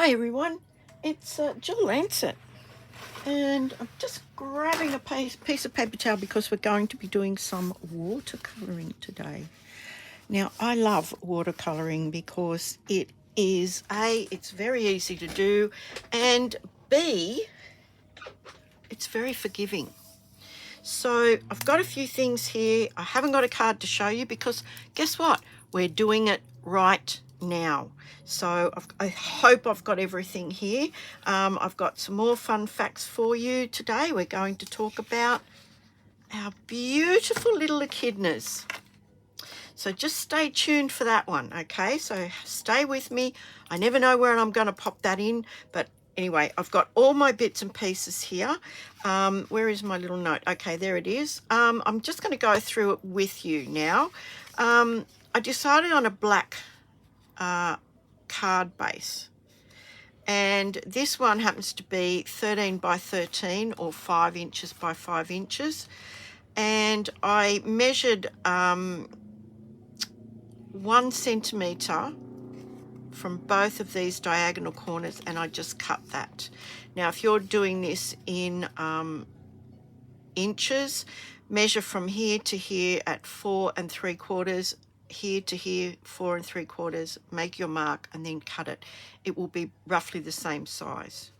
Hi everyone, it's Jill Lancet, and I'm just grabbing a piece of paper towel because we're going to be doing some watercolouring today. Now, I love watercolouring because it is A, it's very easy to do, and B, it's very forgiving. So I've got a few things here. I haven't got a card to show you because guess what? We're doing it right now. So I hope I've got everything here. I've got some more fun facts for you today. We're going to talk about our beautiful little echidnas. So just stay tuned for that one, okay? So stay with me. I never know where I'm going to pop that in, but anyway, I've got all my bits and pieces here. Where is my little note? Okay, there it is. I'm just going to go through it with you now. I decided on a black card base. And this one happens to be 13 by 13 or 5 inches by 5 inches. And I measured 1 centimetre from both of these diagonal corners, and I just cut that. Now, if you're doing this in inches, measure from here to here at 4 3/4, here to here 4 3/4, make your mark and then cut it. It will be roughly the same size.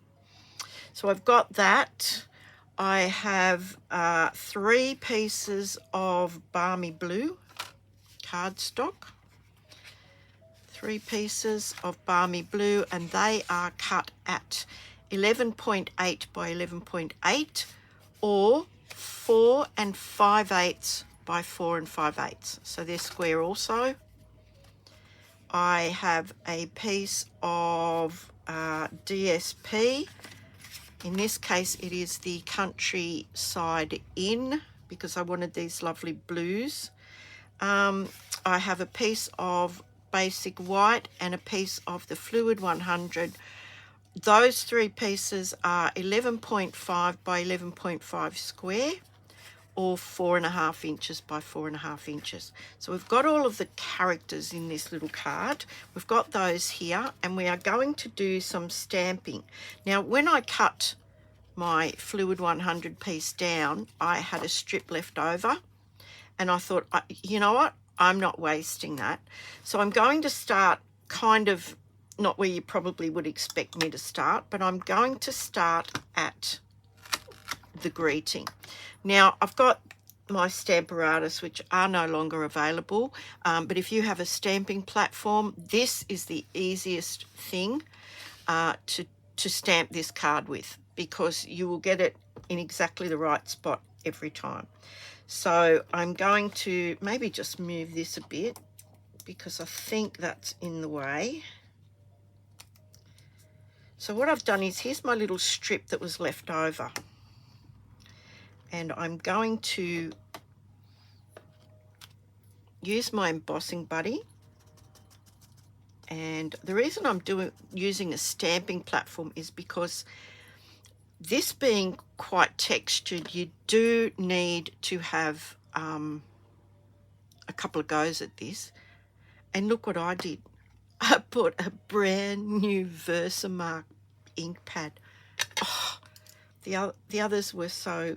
So I've got that. I have 3 pieces of balmy blue cardstock. 3 pieces of balmy blue, and they are cut at 11.8 by 11.8 or 4 5/8 by 4 5/8. So they're square also. I have a piece of DSP. In this case, it is the Countryside Inn because I wanted these lovely blues. I have a piece of basic white and a piece of the fluid 100. Those 3 pieces are 11.5 by 11.5 square or 4.5 inches by 4.5 inches. So we've got all of the characters in this little card. We've got those here, and we are going to do some stamping. Now, when I cut my fluid 100 piece down, I had a strip left over, and I thought, you know what? I'm not wasting that. So I'm going to start kind of not where you probably would expect me to start, but I'm going to start at the greeting. Now, I've got my Stamparatus, which are no longer available, but if you have a stamping platform, this is the easiest thing to stamp this card with, because you will get it in exactly the right spot every time. So I'm going to maybe just move this a bit because I think that's in the way. So what I've done is, here's my little strip that was left over. And I'm going to use my embossing buddy. And the reason I'm using a stamping platform is because this being quite textured, you do need to have a couple of goes at this. And look what I did. I put a brand new Versamark ink pad. Oh, the others were so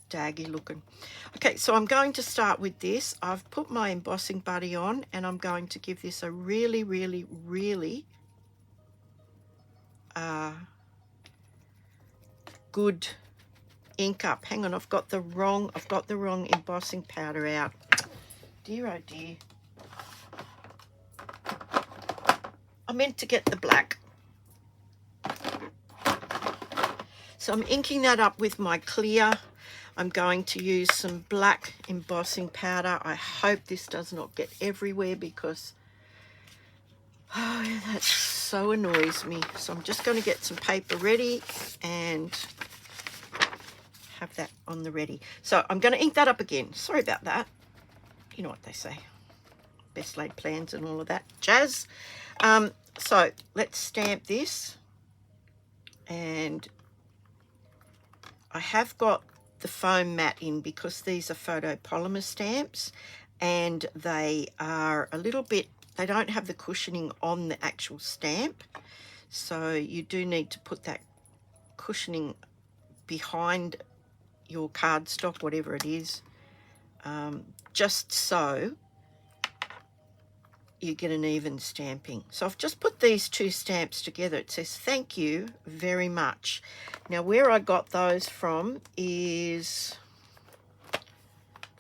daggy looking. Okay, so I'm going to start with this. I've put my embossing buddy on, and I'm going to give this a really, really, really good ink up. Hang on, I've got the wrong embossing powder out. Dear oh dear. I meant to get the black. So I'm inking that up with my clear. I'm going to use some black embossing powder. I hope this does not get everywhere because that so annoys me. So I'm just going to get some paper ready and have that on the ready. So I'm going to ink that up again. Sorry about that. You know what they say. Best laid plans and all of that jazz. So let's stamp this. And I have got the foam mat in because these are photopolymer stamps, and they are a little bit, they don't have the cushioning on the actual stamp. So you do need to put that cushioning behind your cardstock, whatever it is, just so you get an even stamping. So I've just put these two stamps together. It says thank you very much. Now where I got those from is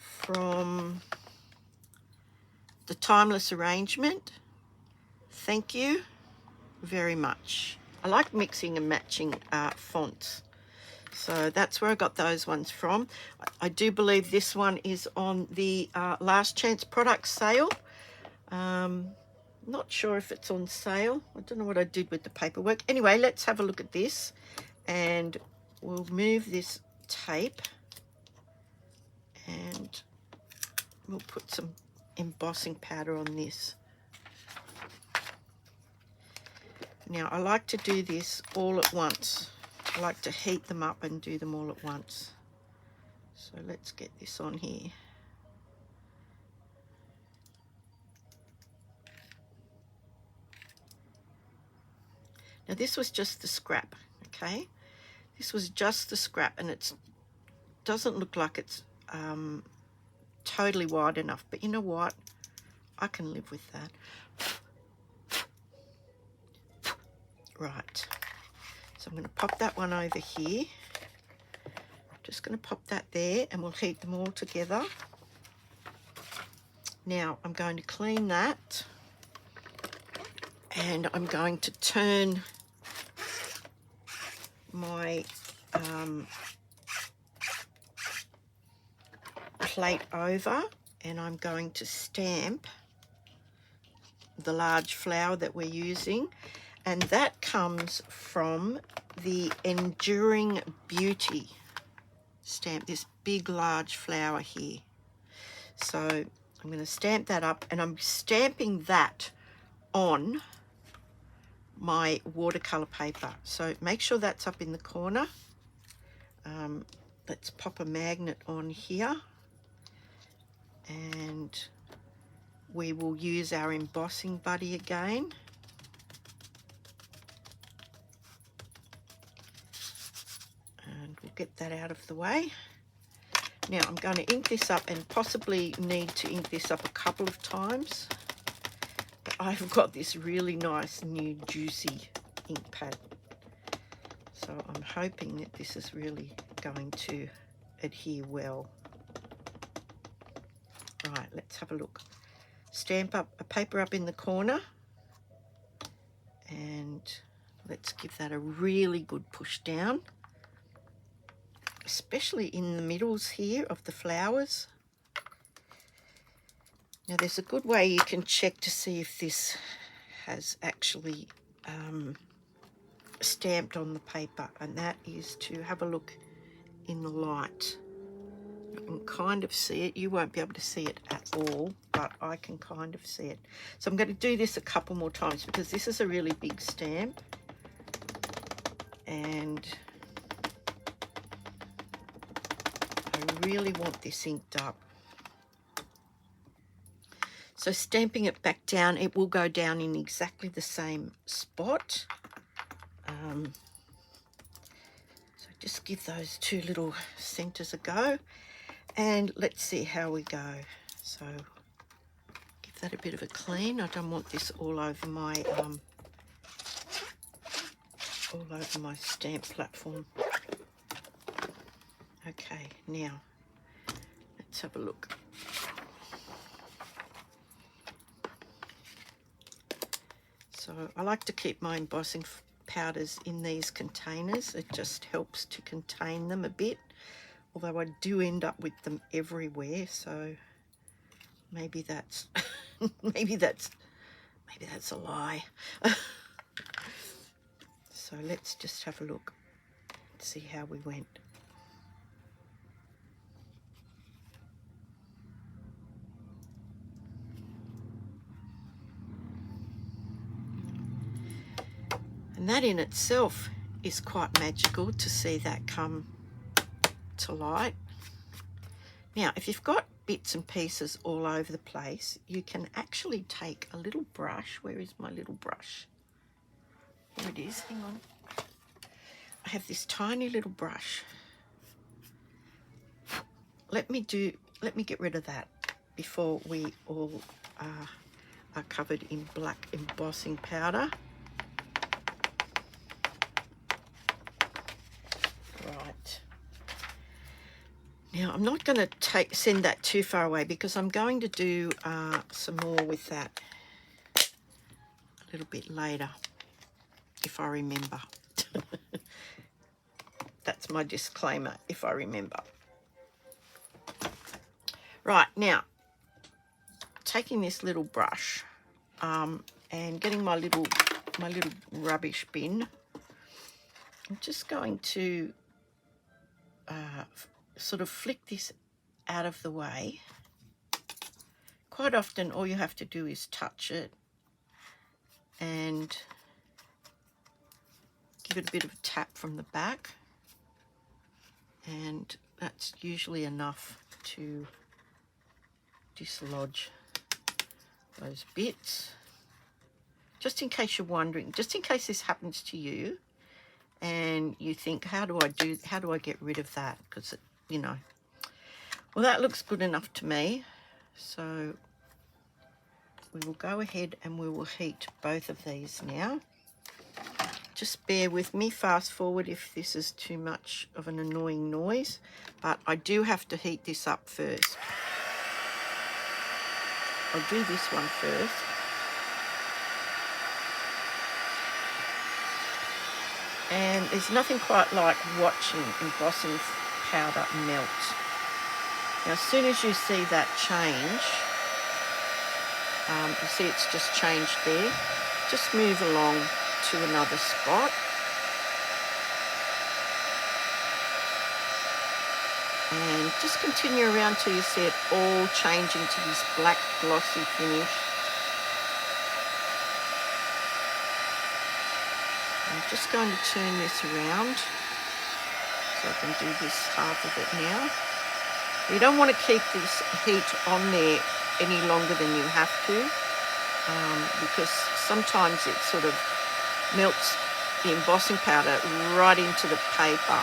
from the Timeless Arrangement. Thank you very much. I like mixing and matching fonts. So that's where I got those ones from. I do believe this one is on the Last Chance product sale. Not sure if it's on sale. I don't know what I did with the paperwork. Anyway, let's have a look at this, and we'll move this tape and we'll put some embossing powder on this. Now I like to do this all at once. I like to heat them up and do them all at once. So let's get this on here. Now this was just the scrap, okay? This was just the scrap, and it doesn't look like it's totally wide enough, but you know what? I can live with that. Right, so I'm going to pop that one over here. Just going to pop that there, and we'll heat them all together. Now I'm going to clean that, and I'm going to turn my plate over, and I'm going to stamp the large flower that we're using, and that comes from the Enduring Beauty stamp, this big large flower here. So I'm going to stamp that up, and I'm stamping that on my watercolor paper. So make sure that's up in the corner. Let's pop a magnet on here, and we will use our embossing buddy again. And we'll get that out of the way. Now I'm going to ink this up, and possibly need to ink this up a couple of times. But I've got this really nice new juicy ink pad. So I'm hoping that this is really going to adhere well. Right, let's have a look. Stamp up a paper up in the corner, and let's give that a really good push down, especially in the middles here of the flowers. Now there's a good way you can check to see if this has actually stamped on the paper, and that is to have a look in the light. I can kind of see it. You won't be able to see it at all, but I can kind of see it. So I'm going to do this a couple more times, because this is a really big stamp, and I really want this inked up. So stamping it back down, it will go down in exactly the same spot. So just give those two little centers a go, and let's see how we go. So give that a bit of a clean. I don't want this all over my stamp platform. Okay, now let's have a look. So I like to keep my embossing powders in these containers. It just helps to contain them a bit, although I do end up with them everywhere, so maybe that's maybe that's a lie. So let's just have a look and see how we went. And that in itself is quite magical, to see that come to light. Now, if you've got bits and pieces all over the place, you can actually take a little brush. Where is my little brush? Here it is. Hang on. I have this tiny little brush. Let me get rid of that before we all are covered in black embossing powder. Right. Now I'm not going to send that too far away because I'm going to do some more with that a little bit later, if I remember. That's my disclaimer, if I remember. Right, now, taking this little brush and getting my little rubbish bin, I'm just going to sort of flick this out of the way. Quite often, all you have to do is touch it and give it a bit of a tap from the back, and that's usually enough to dislodge those bits. Just in case you're wondering, just in case this happens to you and you think, how do I get rid of that? Because, you know, well, that looks good enough to me. So we will go ahead and we will heat both of these now. Just bear with me, fast forward if this is too much of an annoying noise, but I do have to heat this up first. I'll do this one first. And there's nothing quite like watching embossing powder melt. Now, as soon as you see that change, you see it's just changed there. Just move along to another spot. And just continue around till you see it all changing to this black glossy finish. I'm just going to turn this around so I can do this half of it now. You don't want to keep this heat on there any longer than you have to, because sometimes it sort of melts the embossing powder right into the paper.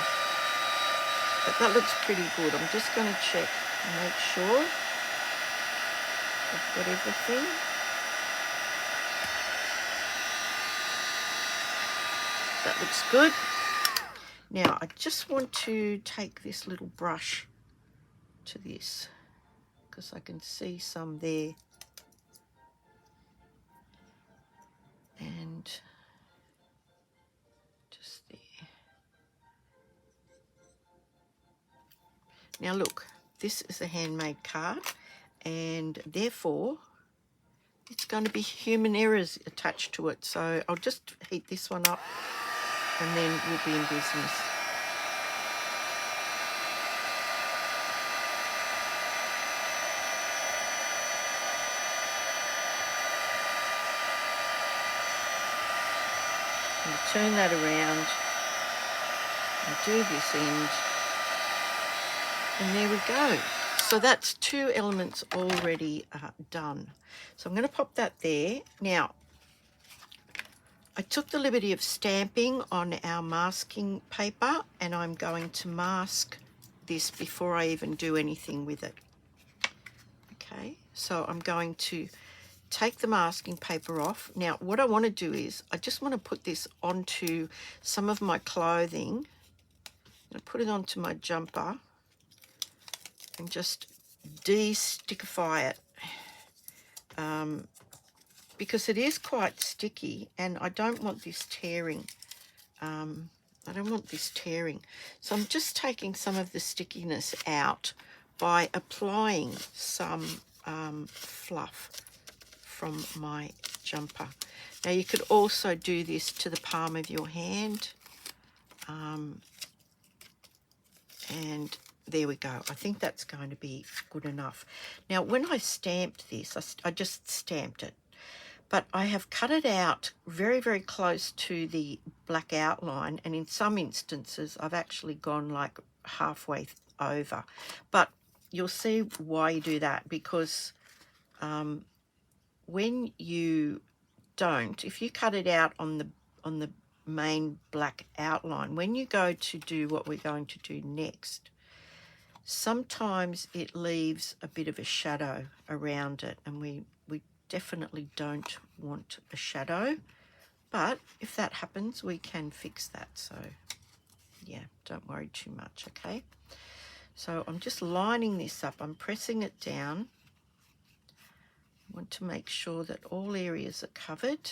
But that looks pretty good. I'm just going to check and make sure I've got everything. That looks good. Now I just want to take this little brush to this because I can see some there. And just there. Now look, this is a handmade card, and therefore it's going to be human errors attached to it. So I'll just heat this one up and then we'll be in business. And turn that around and do this end. And there we go. So that's two elements already done. So I'm going to pop that there. Now, I took the liberty of stamping on our masking paper, and I'm going to mask this before I even do anything with it. Okay, so I'm going to take the masking paper off. Now, what I want to do is I just want to put this onto some of my clothing. I'm going to put it onto my jumper and just de-stickify it, because it is quite sticky and I don't want this tearing. I don't want this tearing. So I'm just taking some of the stickiness out by applying some fluff from my jumper. Now you could also do this to the palm of your hand. And there we go. I think that's going to be good enough. Now, when I stamped this, I just stamped it, but I have cut it out very, very close to the black outline, and in some instances, I've actually gone like halfway over. But you'll see why you do that, because when you don't, if you cut it out on the main black outline. When you go to do what we're going to do next, sometimes it leaves a bit of a shadow around it, and we definitely don't want a shadow, but if that happens, we can fix that. So yeah, don't worry too much. Okay, so I'm just lining this up, I'm pressing it down. I want to make sure that all areas are covered,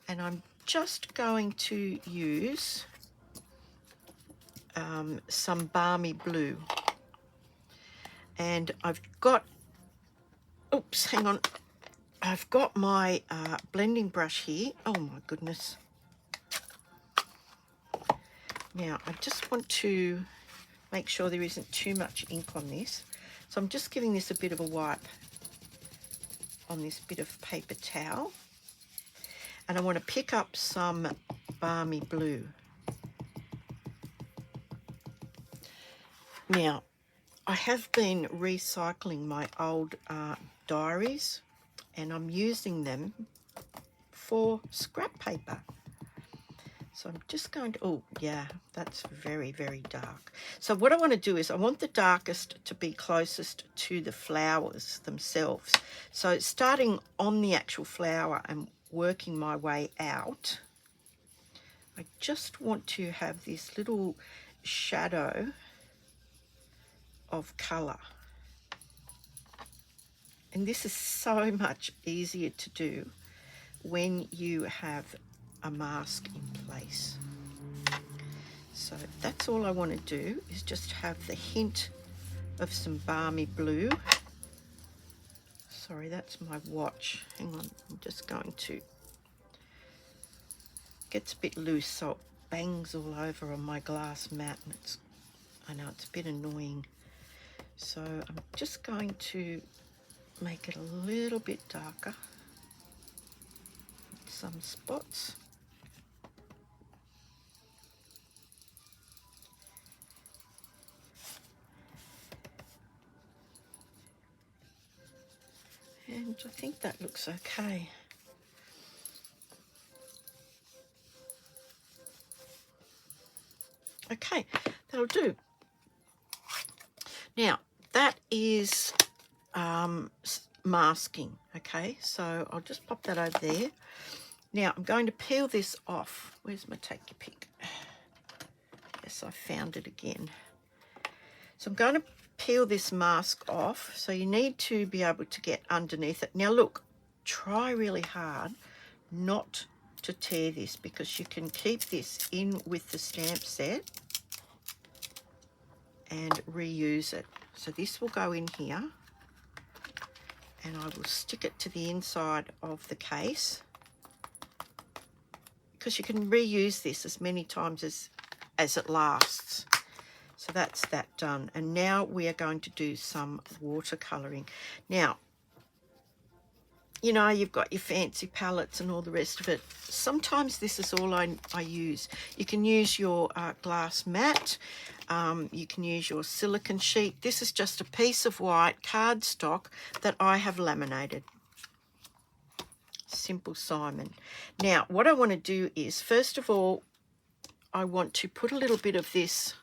and I'm just going to use some balmy blue, and I've got, oops, hang on, I've got my blending brush here. Oh my goodness. Now I just want to make sure there isn't too much ink on this, so I'm just giving this a bit of a wipe on this bit of paper towel, and I want to pick up some balmy blue. Now I have been recycling my old diaries, and I'm using them for scrap paper. So I'm just going to, oh yeah, that's very, very dark. So what I want to do is I want the darkest to be closest to the flowers themselves. So starting on the actual flower and working my way out, I just want to have this little shadow of colour. And this is so much easier to do when you have a mask in place. So that's all I want to do, is just have the hint of some balmy blue. Sorry, that's my watch. Hang on, I'm just going to, gets a bit loose, so it bangs all over on my glass mat, and it's, I know it's a bit annoying. So I'm just going to make it a little bit darker, some spots. And I think that looks okay. Okay, that'll do. Now, that is masking, okay? So I'll just pop that over there. Now, I'm going to peel this off. Where's my take your pick? Yes, I found it again. So I'm going to peel this mask off. So you need to be able to get underneath it. Now, look, try really hard not to tear this, because you can keep this in with the stamp set and reuse it. So this will go in here, and I will stick it to the inside of the case, because you can reuse this as many times as it lasts. So that's that done. And now we are going to do some watercolouring. Now, you know, you've got your fancy palettes and all the rest of it. Sometimes this is all I use. You can use your glass mat. You can use your silicone sheet. This is just a piece of white cardstock that I have laminated. Simple Simon. Now, what I want to do is, first of all, I want to put a little bit of this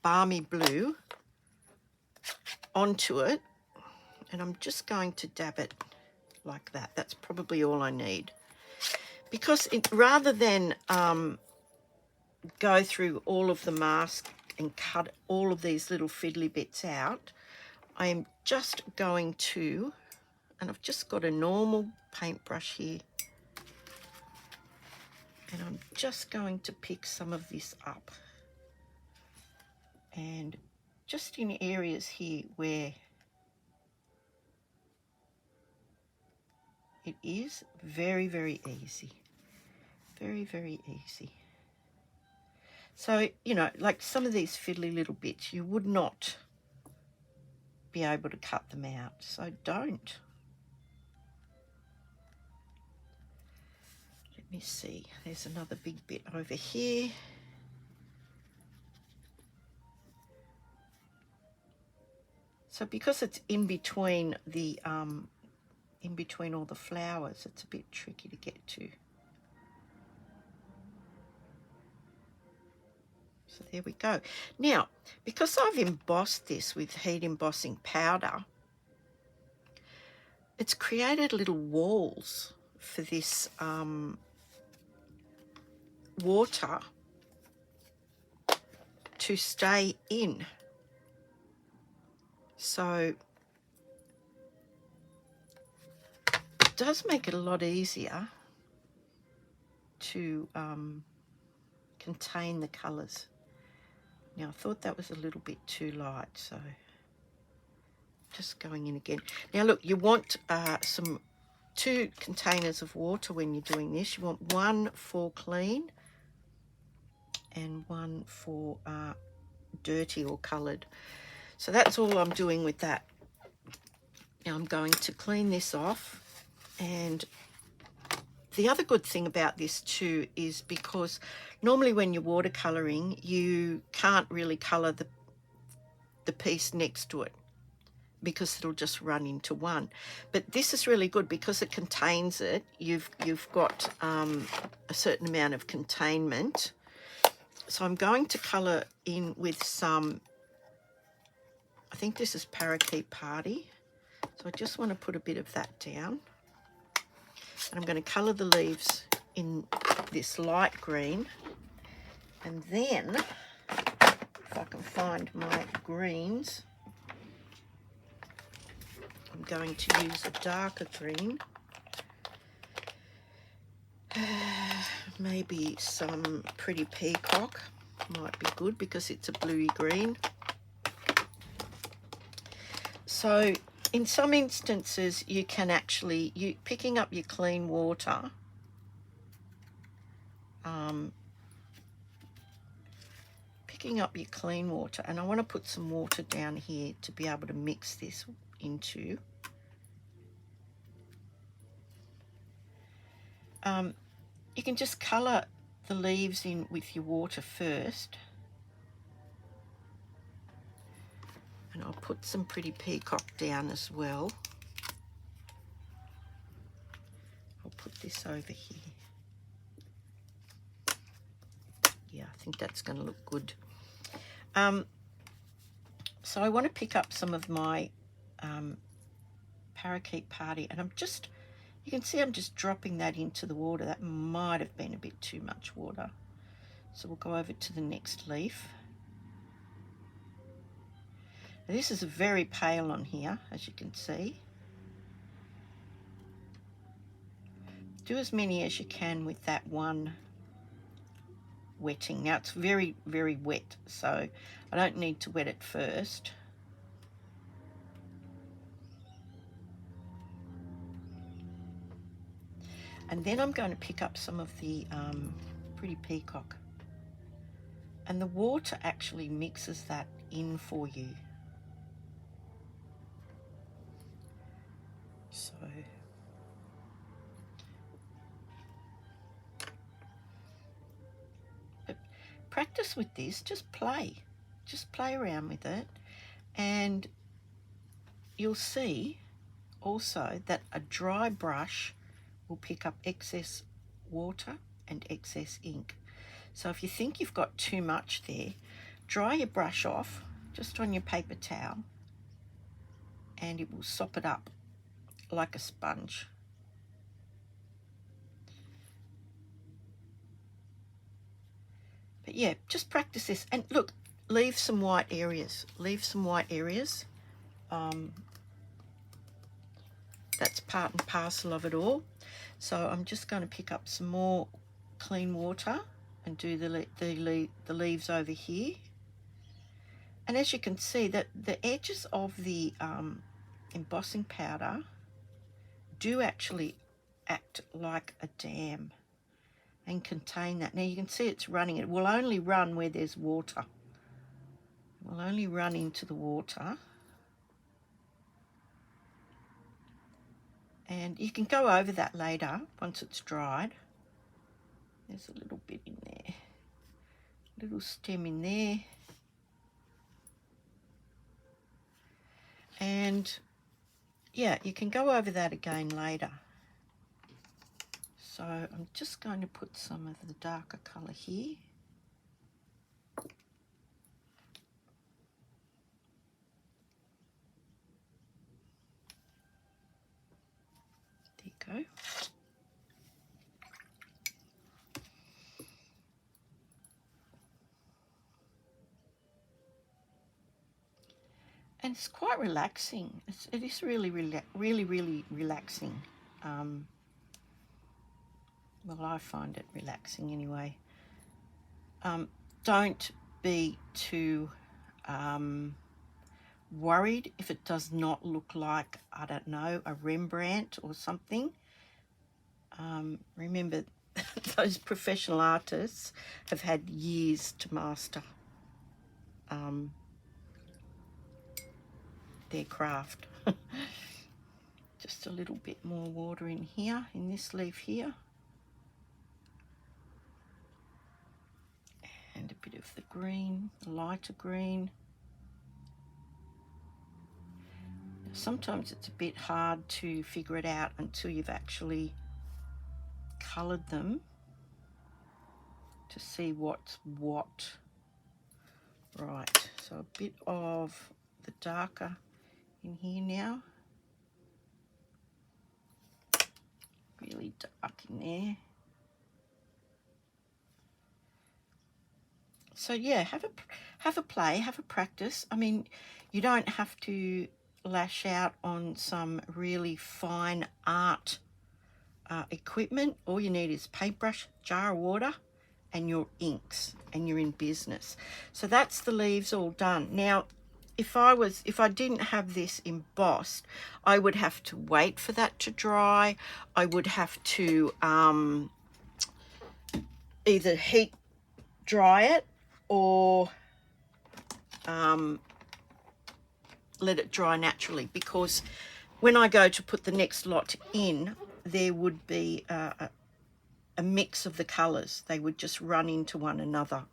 balmy blue onto it, and I'm just going to dab it like that. That's probably all I need, because rather than go through all of the mask and cut all of these little fiddly bits out, I am just going to, and I've just got a normal paintbrush here, and I'm just going to pick some of this up, and just in areas here where it is very, very easy. Very, very easy. So, you know, like some of these fiddly little bits, you would not be able to cut them out, so don't. Let me see, there's another big bit over here. So because it's in between the in between all the flowers, it's a bit tricky to get to. So there we go. Now, because I've embossed this with heat embossing powder, it's created little walls for this water to stay in. So it does make it a lot easier to contain the colours. Now, I thought that was a little bit too light, so just going in again. Now, look, you want 2 containers of water when you're doing this. You want one for clean and one for dirty or coloured. So that's all I'm doing with that. Now I'm going to clean this off. And the other good thing about this too is because normally when you're watercolouring, you can't really colour the piece next to it because it'll just run into one. But this is really good because it contains it. You've got a certain amount of containment. So I'm going to colour in with some, I think this is Parakeet Party. So I just want to put a bit of that down. And I'm going to colour the leaves in this light green. And then, if I can find my greens, I'm going to use a darker green. Maybe some Pretty Peacock might be good because it's a bluey green. So in some instances you can actually, picking up your clean water, and I want to put some water down here to be able to mix this into. You can just colour the leaves in with your water first. And I'll put some Pretty Peacock down as well. I'll put this over here. Yeah, I think that's going to look good. So I want to pick up some of my Parakeet Party, and you can see I'm just dropping that into the water. That might have been a bit too much water. So we'll go over to the next leaf. Now, this is very pale on here, as you can see. Do as many as you can with that one wetting. Now it's very, very wet, so I don't need to wet it first. And then I'm going to pick up some of the Pretty Peacock. And the water actually mixes that in for you. So but practice with this, just play around with it, and you'll see also that a dry brush will pick up excess water and excess ink. So if you think you've got too much there, dry your brush off just on your paper towel and it will sop it up like a sponge. But yeah, just practice this. And look, leave some white areas. That's part and parcel of it all. So I'm just going to pick up some more clean water and do the leaves over here. And as you can see, that the edges of the embossing powder do actually act like a dam and contain that. Now you can see it's running. It will only run where there's water. It will only run into the water. And you can go over that later once it's dried. There's a little bit in there, little stem in there. And yeah, you can go over that again later. So I'm just going to put some of the darker colour here. Go. And it's quite relaxing. It is really relaxing. Well, I find it relaxing anyway. Don't be too worried if it does not look like, I don't know, a Rembrandt or something. Remember, those professional artists have had years to master their craft. Just a little bit more water in here, in this leaf here. And a bit of the green, the lighter green. Sometimes it's a bit hard to figure it out until you've actually coloured them to see what's what. Right, so a bit of the darker in here now. Really dark in there. So yeah, have a play, have a practice. I mean, you don't have to lash out on some really fine art equipment. All you need is paintbrush, jar of water, and your inks, and you're in business. So that's the leaves all done. Now, if I didn't have this embossed, I would have to wait for that to dry. I would have to either heat dry it or let it dry naturally, because when I go to put the next lot in, there would be a mix of the colours. They would just run into one another.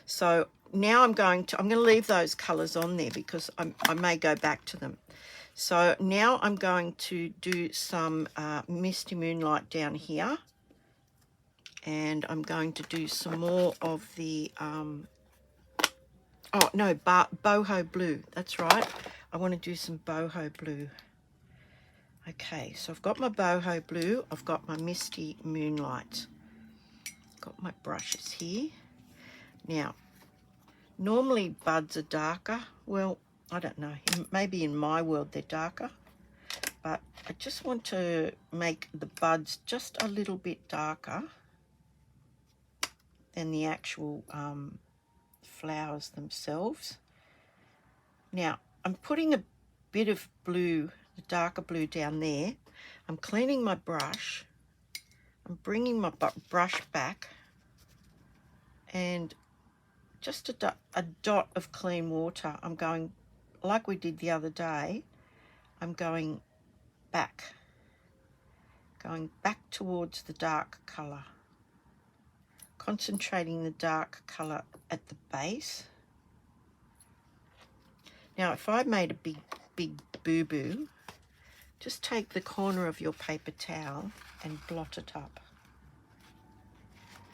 So now I'm going to leave those colours on there because I may go back to them. So now I'm going to do some Misty Moonlight down here, and I'm going to do some more of the oh no, boho blue. That's right, I want to do some boho blue. Okay, so I've got my boho blue, I've got my Misty Moonlight, got my brushes here. Now, normally buds are darker. Well, I don't know, maybe in my world they're darker, but I just want to make the buds just a little bit darker than the actual flowers themselves. Now, I'm putting a bit of blue, the darker blue down there. I'm cleaning my brush. I'm bringing my brush back, and just a dot of clean water. I'm going, like we did the other day, I'm going back towards the dark colour, concentrating the dark colour at the base. Now, if I made a big boo-boo, just take the corner of your paper towel and blot it up.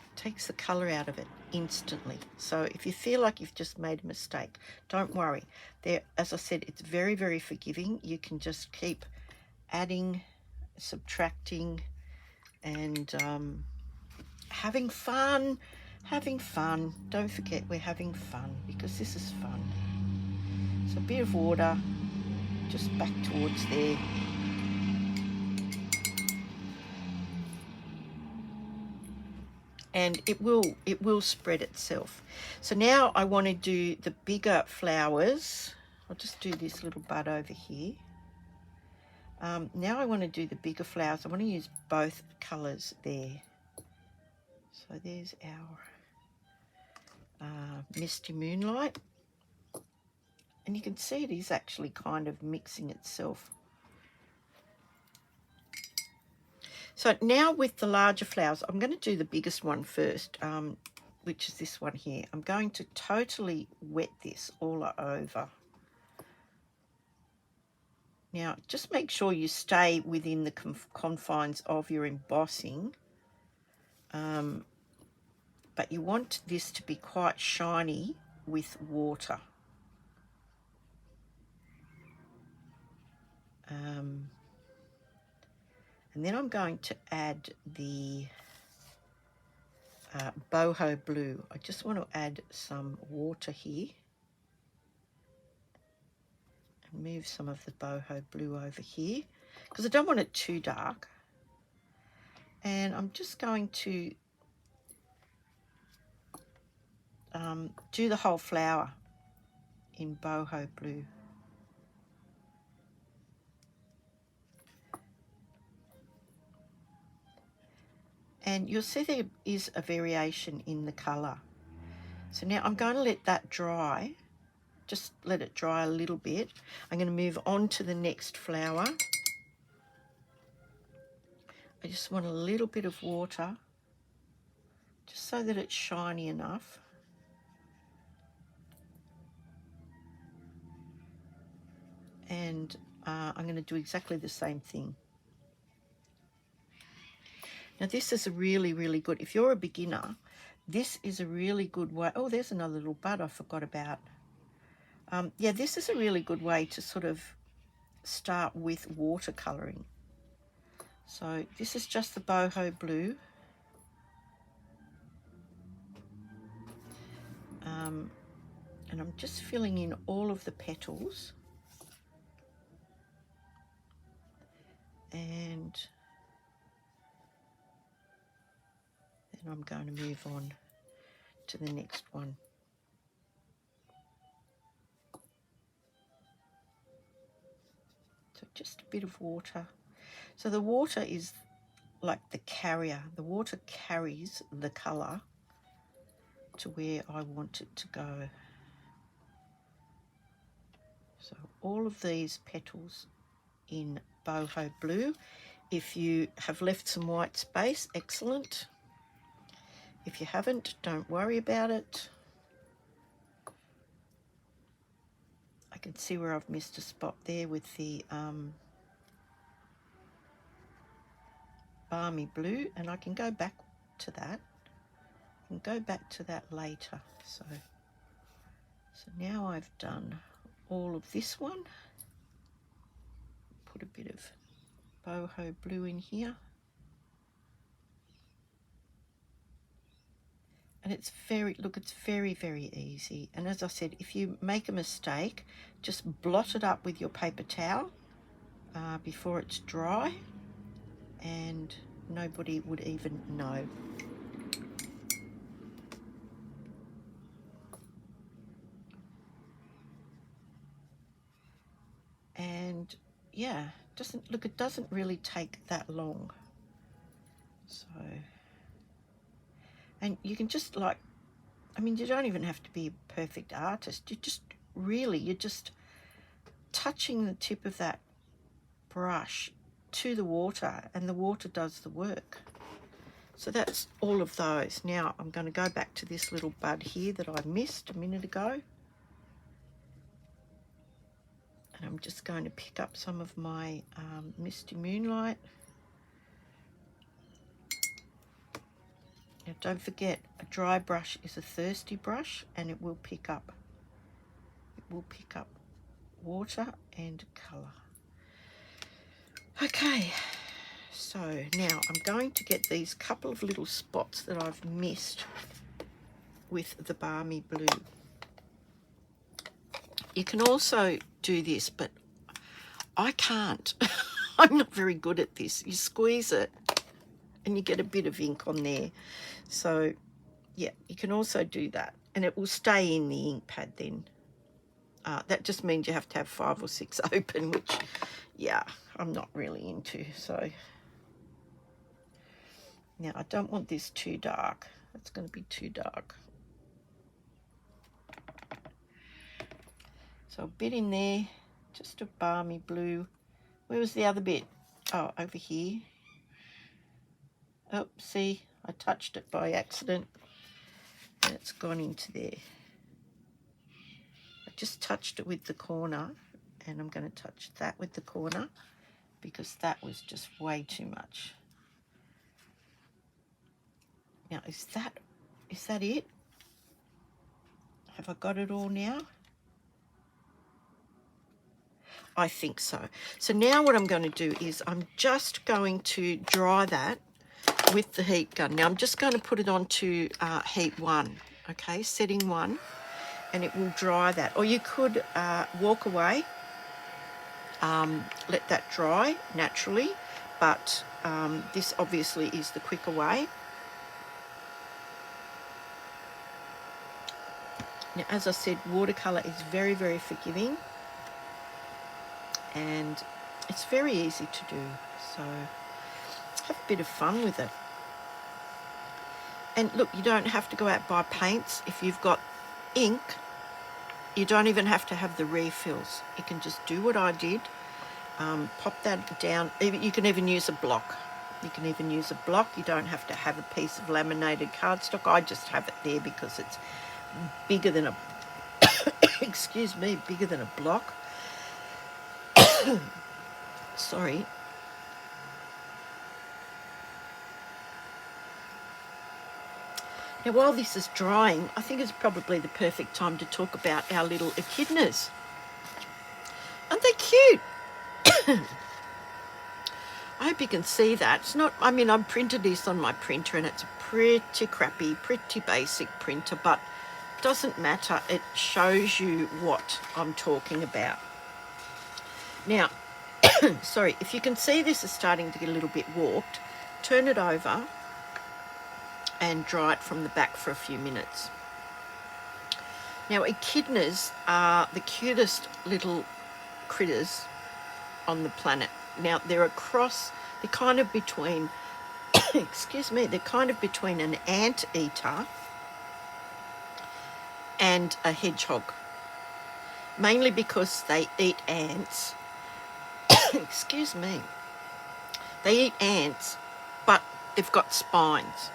It takes the colour out of it instantly. So if you feel like you've just made a mistake, don't worry. There, as I said, it's very forgiving. You can just keep adding, subtracting, and having fun. Don't forget, we're having fun, because this is fun. So a bit of water just back towards there. And it will spread itself. So now I want to do the bigger flowers. I'll just do this little bud over here. Now I want to do the bigger flowers. I want to use both colours there. So there's our Misty Moonlight. And you can see it is actually kind of mixing itself. So now with the larger flowers, I'm going to do the biggest one first, which is this one here. I'm going to totally wet this all over. Now, just make sure you stay within the confines of your embossing. But you want this to be quite shiny with water. And then I'm going to add the boho blue. I just want to add some water here and move some of the boho blue over here because I don't want it too dark. And I'm just going to do the whole flower in boho blue. And you'll see there is a variation in the colour. So now I'm going to let that dry. Just let it dry a little bit. I'm going to move on to the next flower. I just want a little bit of water, just so that it's shiny enough. And I'm going to do exactly the same thing. Now this is a really, really good, if you're a beginner, this is a really good way. Oh, there's another little bud I forgot about. Yeah, this is a really good way to sort of start with watercolouring. So this is just the boho blue. And I'm just filling in all of the petals. And then I'm going to move on to the next one. So just a bit of water. So the water is like the carrier. The water carries the colour to where I want it to go. So all of these petals in boho blue. If you have left some white space, excellent. If you haven't, don't worry about it. I can see where I've missed a spot there with the balmy blue, and I can go back to that. I can go back to that later. So now I've done all of this one. Put a bit of boho blue in here. And it's very, look, it's very, very easy. And as I said, if you make a mistake, just blot it up with your paper towel before it's dry, and nobody would even know. And yeah, it doesn't really take that long. So, and you can just like, I mean, you don't even have to be a perfect artist. You're just touching the tip of that brush to the water, and the water does the work. So that's all of those. Now I'm going to go back to this little bud here that I missed a minute ago. And I'm just going to pick up some of my Misty Moonlight. Now don't forget, a dry brush is a thirsty brush, and it will pick up water and colour. Okay, so now I'm going to get these couple of little spots that I've missed with the balmy blue. You can also do this, but I can't. I'm not very good at this. You squeeze it and you get a bit of ink on there. So yeah, you can also do that, and it will stay in the ink pad then. That just means you have to have 5 or 6 open, which, yeah, I'm not really into. So now I don't want this too dark. It's going to be too dark. So a bit in there, just a balmy blue. Where was the other bit? Oh, over here. Oh, see, I touched it by accident and it's gone into there. I just touched it with the corner, and I'm going to touch that with the corner because that was just way too much. Now, is that it? Have I got it all now? I think so. So now what I'm going to do is I'm just going to dry that with the heat gun. Now I'm just going to put it onto heat 1, okay, setting 1, and it will dry that. Or you could walk away, let that dry naturally, but this obviously is the quicker way. Now, as I said, watercolour is very, very forgiving, and it's very easy to do, so have a bit of fun with it. And look, you don't have to go out and buy paints. If you've got ink, you don't even have to have the refills. You can just do what I did, pop that down. You can even use a block. You can even use a block. You don't have to have a piece of laminated cardstock. I just have it there because it's bigger than a excuse me, bigger than a block. Sorry. Now, while this is drying, I think it's probably the perfect time to talk about our little echidnas. Aren't they cute? I hope you can see that. It's not, I mean, I've printed this on my printer and it's a pretty crappy, pretty basic printer, but it doesn't matter. It shows you what I'm talking about. Now, sorry, if you can see this is starting to get a little bit warped, turn it over and dry it from the back for a few minutes. Now, echidnas are the cutest little critters on the planet. Now, they're kind of between, excuse me, they're kind of between an anteater and a hedgehog, mainly because they eat ants. Excuse me. They eat ants, but they've got spines.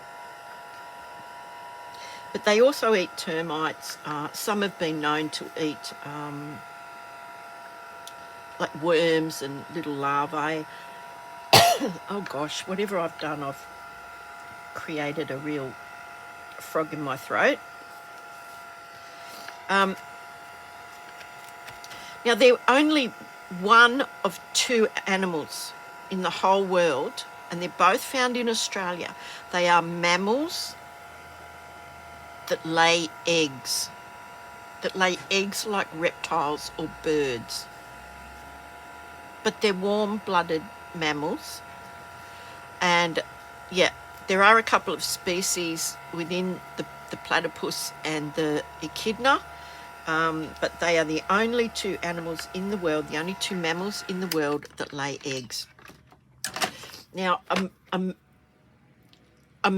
But they also eat termites. Some have been known to eat like worms and little larvae. Oh gosh, whatever I've done, I've created a real frog in my throat. Now, they're only one of 2 animals in the whole world, and they're both found in Australia. They are mammals that lay eggs like reptiles or birds. But they're warm-blooded mammals. And yeah, there are a couple of species within the platypus and the echidna, but they are the only 2 animals in the world, the only 2 mammals in the world that lay eggs. Now, a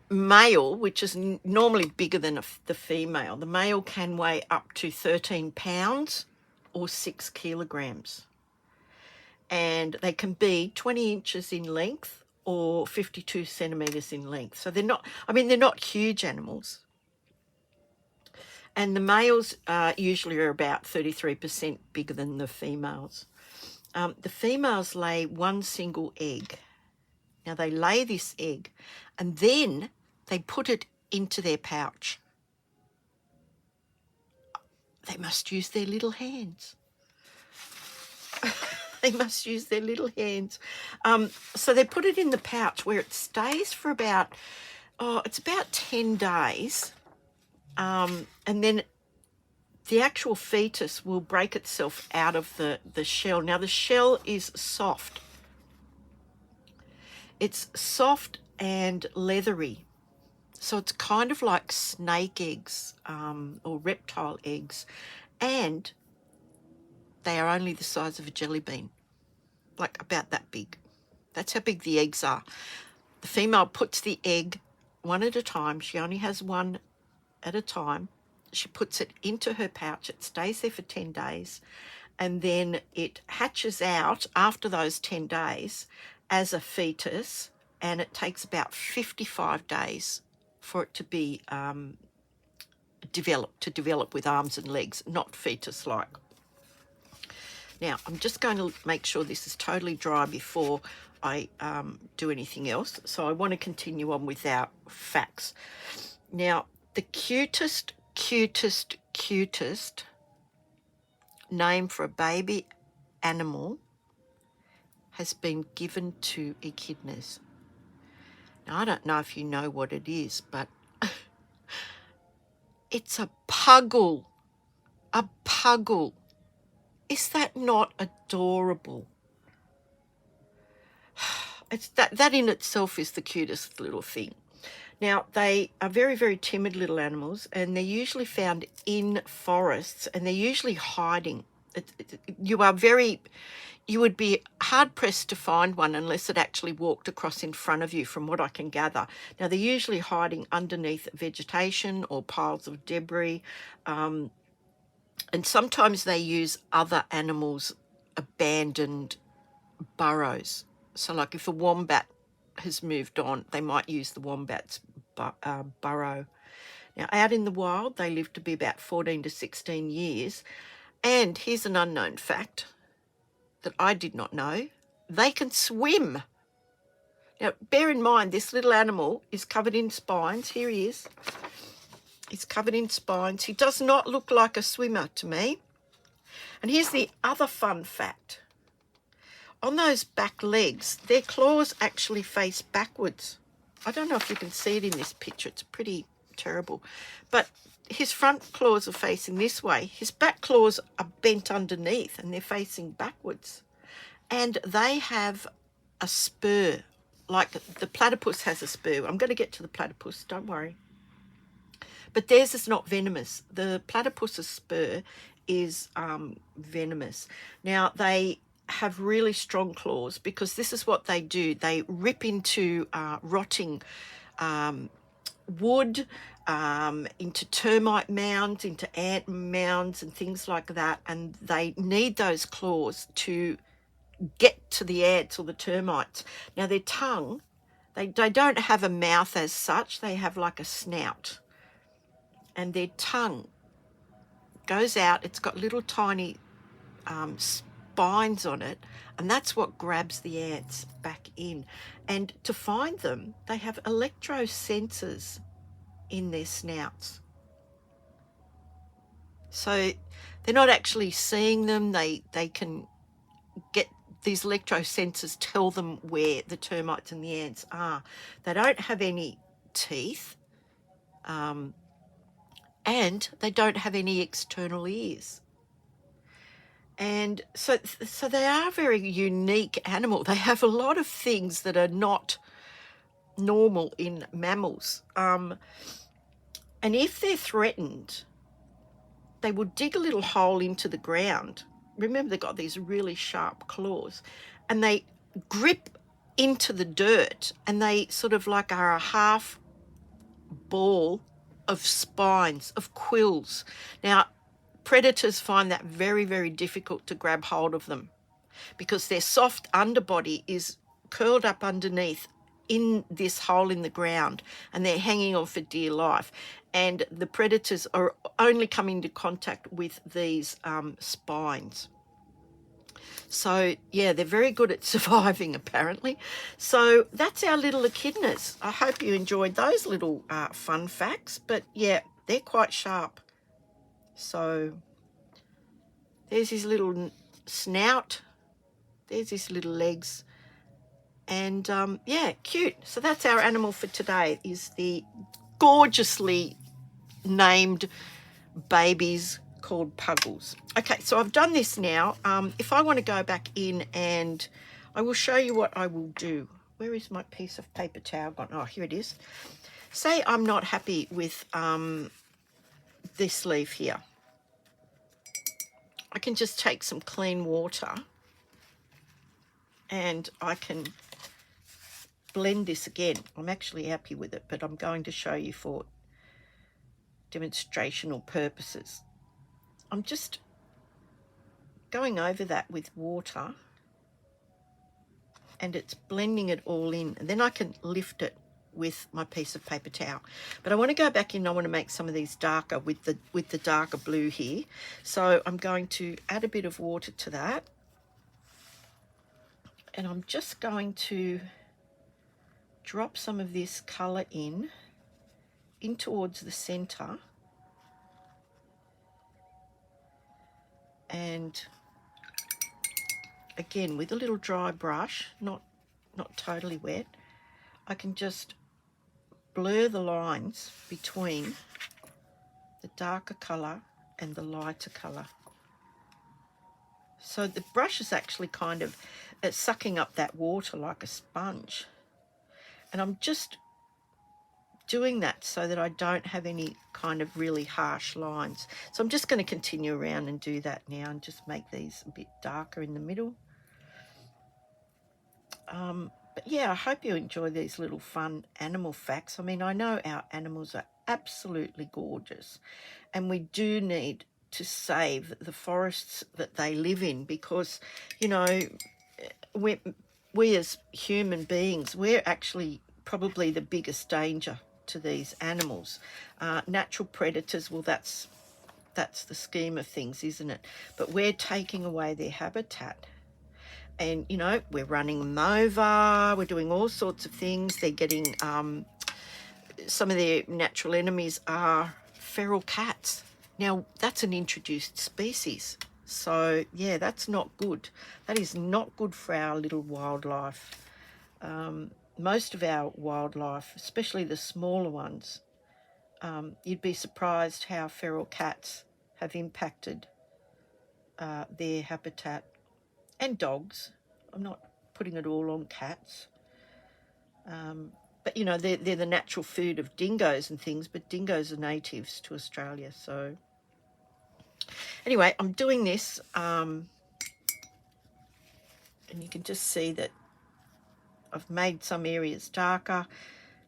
male, which is normally bigger than the female, the male can weigh up to 13 pounds or 6 kilograms. And they can be 20 inches in length or 52 centimetres in length. So they're not, I mean, they're not huge animals. And the males usually are about 33% bigger than the females. The females lay 1 single egg. Now, they lay this egg and then they put it into their pouch. They must use their little hands. They must use their little hands. So they put it in the pouch where it stays for about, it's about 10 days. And then the actual fetus will break itself out of the shell. Now, the shell is soft. It's soft and leathery. So it's kind of like snake eggs or reptile eggs. And they are only the size of a jelly bean, like about that big. That's how big the eggs are. The female puts the egg one at a time. She only has one at a time. She puts it into her pouch. It stays there for 10 days. And then it hatches out after those 10 days as a fetus. And it takes about 55 days for it to be develop with arms and legs, not fetus-like. Now, I'm just going to make sure this is totally dry before I do anything else. So I want to continue on with our facts. Now, the cutest name for a baby animal has been given to echidnas. Now, I don't know if you know what it is, but it's a puggle. A puggle. Is that not adorable? It's that in itself is the cutest little thing. Now, they are very, very timid little animals, and they're usually found in forests, and they're usually hiding. You would be hard-pressed to find one unless it actually walked across in front of you, from what I can gather. Now, they're usually hiding underneath vegetation or piles of debris, and sometimes they use other animals' abandoned burrows. So like if a wombat has moved on, they might use the wombat's burrow. Now, out in the wild, they live to be about 14 to 16 years. And here's an unknown fact that I did not know. They can swim. Now, bear in mind, this little animal is covered in spines. Here he is. He's covered in spines. He does not look like a swimmer to me. And here's the other fun fact. On those back legs, their claws actually face backwards. I don't know if you can see it in this picture. It's pretty terrible. But his front claws are facing this way. His back claws are bent underneath and they're facing backwards. And they have a spur, like the platypus has a spur. I'm going to get to the platypus, don't worry. But theirs is not venomous. The platypus's spur is venomous. Now, they have really strong claws because this is what they do. They rip into rotting wood, into termite mounds, into ant mounds and things like that, and they need those claws to get to the ants or the termites. Now, their tongue, they don't have a mouth as such. They have like a snout, and their tongue goes out. It's got little tiny spines on it, and that's what grabs the ants back in. And to find them, they have electro-sensors in their snouts. So they're not actually seeing them. They can get these electro-sensors, tell them where the termites and the ants are. They don't have any teeth, and they don't have any external ears. And so they are a very unique animal. They have a lot of things that are not normal in mammals. And if they're threatened, they will dig a little hole into the ground. Remember, they've got these really sharp claws, and they grip into the dirt, and they sort of like are a half ball of spines, of quills. Now, predators find that very, very difficult to grab hold of them because their soft underbody is curled up underneath in this hole in the ground, and they're hanging on for dear life. And the predators are only coming into contact with these spines. So, yeah, they're very good at surviving, apparently. So that's our little echidnas. I hope you enjoyed those little fun facts. But, yeah, they're quite sharp. So there's his little snout. There's his little legs. And, yeah, cute. So that's our animal for today, is the gorgeously named babies called puggles. Okay, so I've done this now. If I want to go back in, and I will show you what I will do. Where is my piece of paper towel gone? Oh, here it is. Say I'm not happy with this leaf here. I can just take some clean water and I can blend this again. I'm actually happy with it, but I'm going to show you for demonstrational purposes. I'm just going over that with water, and it's blending it all in, and then I can lift it with my piece of paper towel. But I want to go back in. I want to make some of these darker with the darker blue here. So I'm going to add a bit of water to that, and I'm just going to drop some of this colour in towards the center, and again, with a little dry brush, not totally wet, I can just blur the lines between the darker colour and the lighter colour. So the brush is actually kind of sucking up that water like a sponge. And I'm just doing that so that I don't have any kind of really harsh lines. So I'm just going to continue around and do that now and just make these a bit darker in the middle. But yeah, I hope you enjoy these little fun animal facts. I mean, I know our animals are absolutely gorgeous, and we do need to save the forests that they live in, because, you know, we as human beings, we're actually probably the biggest danger to these animals. Natural predators, well, that's the scheme of things, isn't it? But we're taking away their habitat. And, you know, we're running them over, we're doing all sorts of things. They're getting, some of their natural enemies are feral cats. Now, that's an introduced species. So, yeah, that's not good. That is not good for our little wildlife. Most of our wildlife, especially the smaller ones, you'd be surprised how feral cats have impacted their habitat. And dogs. I'm not putting it all on cats. But, you know, they're the natural food of dingoes and things, but dingoes are natives to Australia. So anyway, I'm doing this, and you can just see that I've made some areas darker,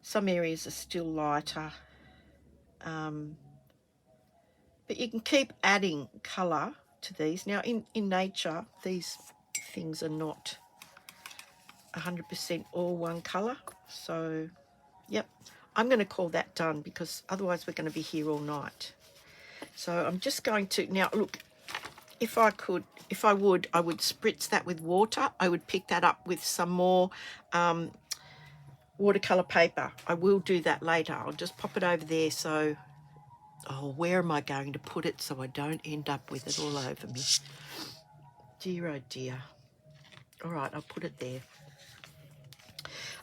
some areas are still lighter. But you can keep adding colour to these. Now, in nature, these things are not 100% all one colour. So, yep, I'm going to call that done, because otherwise we're going to be here all night. So I'm just going to, now look, if I would, I would spritz that with water. I would pick that up with some more watercolour paper. I will do that later. I'll just pop it over there. So, oh, where am I going to put it so I don't end up with it all over me? Dear, oh dear. All right, I'll put it there.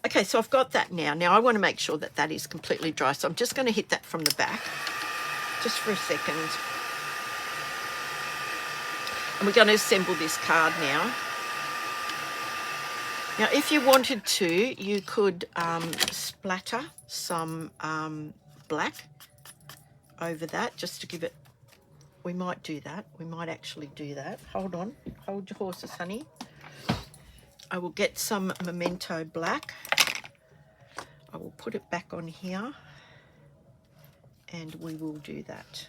Okay, so I've got that now. Now I want to make sure that that is completely dry. So I'm just going to hit that from the back, just for a second. And we're going to assemble this card now. Now, if you wanted to, you could splatter some black over that, just to give it, we might do that. We might actually do that. Hold on. Hold your horses, honey. I will get some Memento black. I will put it back on here, and we will do that.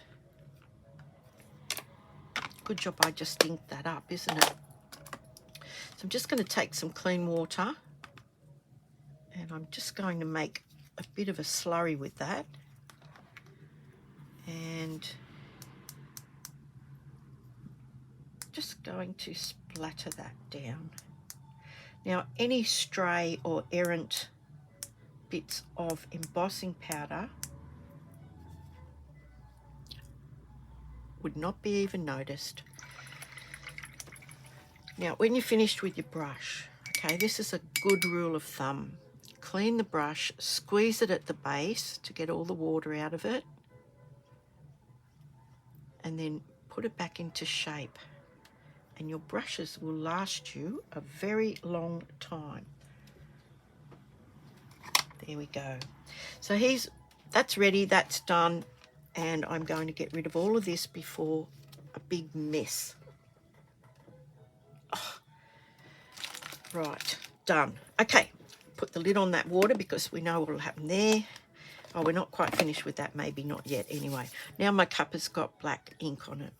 Good job, I just inked that up, isn't it? So I'm just going to take some clean water, and I'm just going to make a bit of a slurry with that. And just going to splatter that down. Now, any stray or errant bits of embossing powder would not be even noticed. Now, when you're finished with your brush, okay, this is a good rule of thumb. Clean the brush, squeeze it at the base to get all the water out of it, and then put it back into shape. And your brushes will last you a very long time. There we go. So that's ready, that's done, and I'm going to get rid of all of this before a big mess. Oh, right, done. Okay, put the lid on that water because we know what will happen there. Oh, we're not quite finished with that, maybe not yet. Anyway, now my cup has got black ink on it.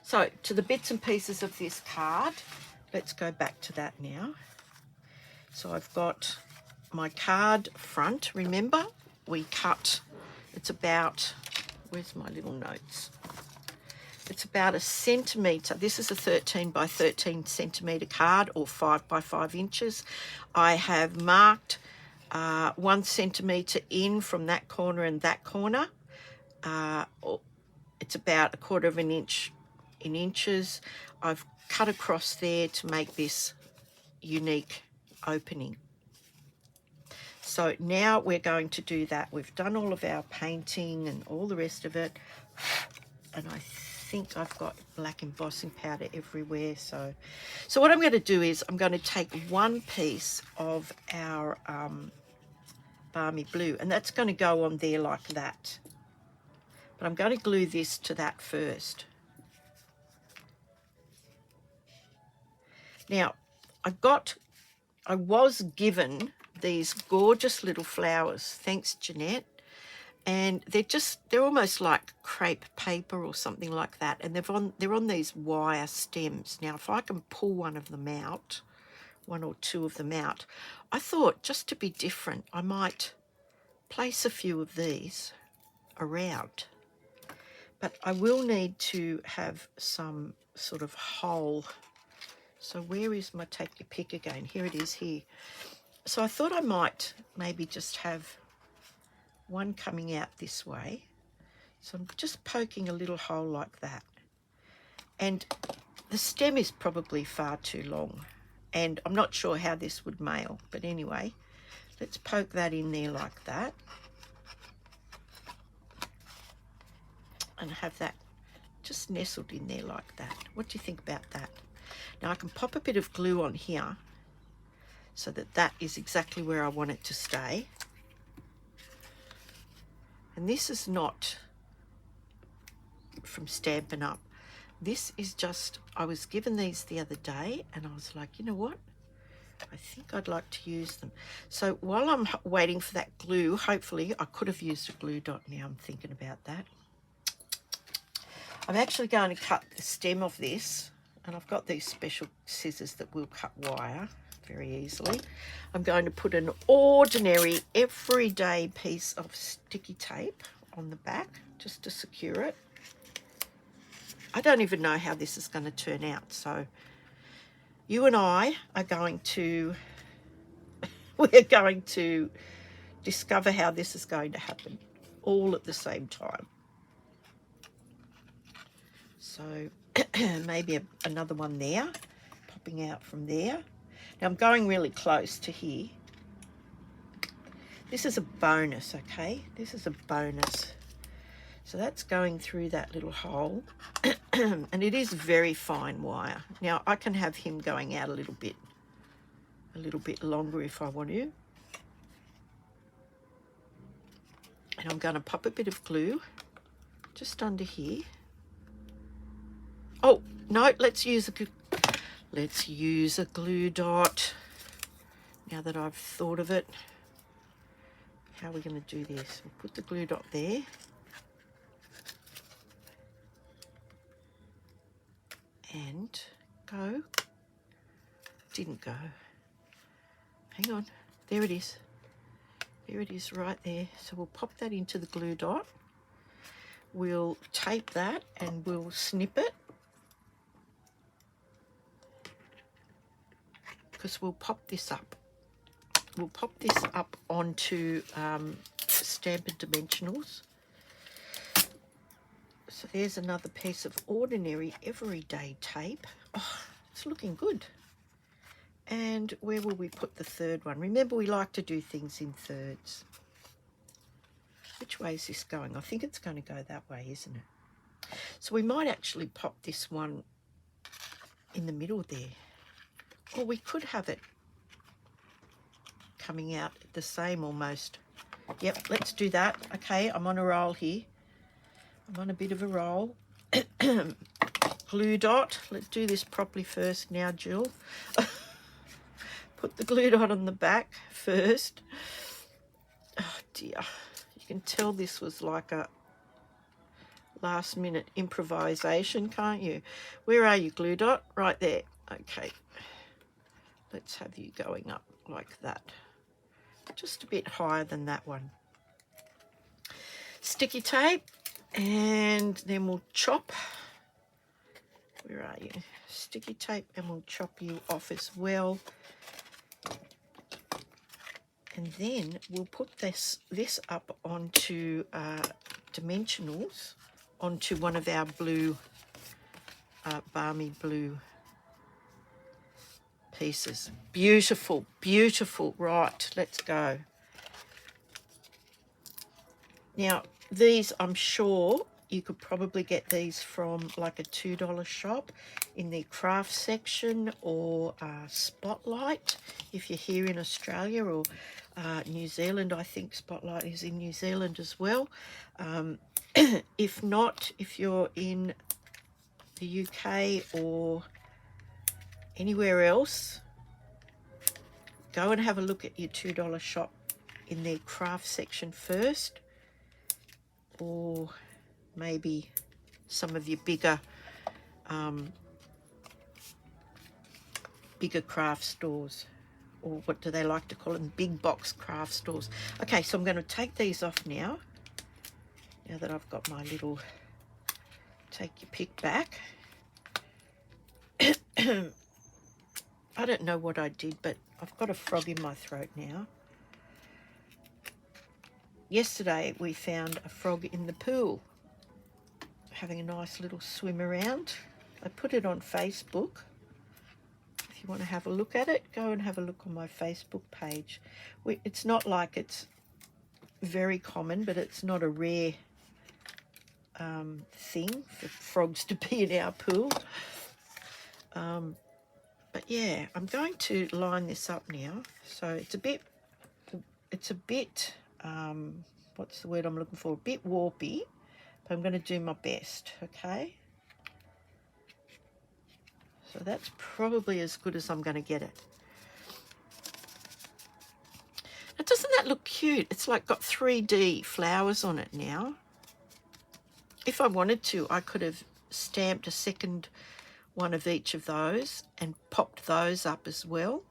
So to the bits and pieces of this card, let's go back to that now. So I've got my card front. Remember, we cut, it's about, where's my little notes? It's about 1 centimetre. This is a 13 by 13 centimetre card, or 5 by 5 inches. I have marked 1 centimetre in from that corner and that corner. It's about 1/4 of an inch in inches. I've cut across there to make this unique opening. So now we're going to do that. We've done all of our painting and all the rest of it. And I think I've got black embossing powder everywhere. So what I'm going to do is I'm going to take one piece of our balmy blue, and that's going to go on there like that. But I'm going to glue this to that first. Now, I was given these gorgeous little flowers, thanks Jeanette, and they're almost like crepe paper or something like that, and they're on these wire stems. Now, if I can pull one of them out, one or two of them out, I thought just to be different, I might place a few of these around. But I will need to have some sort of hole. So where is my take your pick again? Here it is here. So I thought I might maybe just have one coming out this way. So I'm just poking a little hole like that. And the stem is probably far too long. And I'm not sure how this would mail. But anyway, let's poke that in there like that. And have that just nestled in there like that. What do you think about that? Now I can pop a bit of glue on here so that is exactly where I want it to stay. And this is not from Stampin' Up. This is just, I was given these the other day and I was like, you know what? I think I'd like to use them. So while I'm waiting for that glue, hopefully I could have used a glue dot now I'm thinking about that. I'm actually going to cut the stem of this, and I've got these special scissors that will cut wire very easily. I'm going to put an ordinary, everyday piece of sticky tape on the back just to secure it. I don't even know how this is going to turn out, so you and I are going to, we're going to discover how this is going to happen all at the same time. So maybe another one there, popping out from there. Now I'm going really close to here. This is a bonus, okay? This is a bonus. So that's going through that little hole. And it is very fine wire. Now I can have him going out a little bit longer if I want to. And I'm going to pop a bit of glue just under here. Oh, no, let's use a glue dot. Now that I've thought of it, how are we going to do this? We'll put the glue dot there. And go. Didn't go. Hang on. There it is. There it is right there. So we'll pop that into the glue dot. We'll tape that and we'll snip it. Because we'll pop this up. We'll pop this up onto Stampin' Dimensionals. So there's another piece of ordinary everyday tape. Oh, it's looking good. And where will we put the third one? Remember, we like to do things in thirds. Which way is this going? I think it's going to go that way, isn't it? So we might actually pop this one in the middle there. Or we could have it coming out the same almost. Yep, let's do that. Okay, I'm on a roll here. I'm on a bit of a roll. Glue dot. Let's do this properly first now, Jill. Put the glue dot on the back first. Oh dear. You can tell this was like a last minute improvisation, can't you? Where are you, glue dot? Right there. Okay. Let's have you going up like that. Just a bit higher than that one. Sticky tape, and then we'll chop. Where are you? Sticky tape, and we'll chop you off as well. And then we'll put this up onto Dimensionals, onto one of our blue balmy blue pieces. Beautiful, beautiful. Right, let's go. Now, these, I'm sure you could probably get these from like a $2 shop in the craft section, or Spotlight if you're here in Australia, or New Zealand. I think Spotlight is in New Zealand as well. If not, if you're in the UK or anywhere else, go and have a look at your $2 shop in their craft section first, or maybe some of your bigger craft stores, or what do they like to call them, big box craft stores. Okay, so I'm going to take these off now that I've got my little take your pick back. I don't know what I did, but I've got a frog in my throat now. Yesterday we found a frog in the pool having a nice little swim around. I put it on Facebook. If you want to have a look at it, go and have a look on my Facebook page. It's not like it's very common, but it's not a rare thing for frogs to be in our pool. But yeah, I'm going to line this up now. So it's a bit what's the word I'm looking for? A bit warpy, but I'm going to do my best, okay? So that's probably as good as I'm going to get it. Now, doesn't that look cute? It's like got 3D flowers on it now. If I wanted to, I could have stamped a second one of each of those and popped those up as well.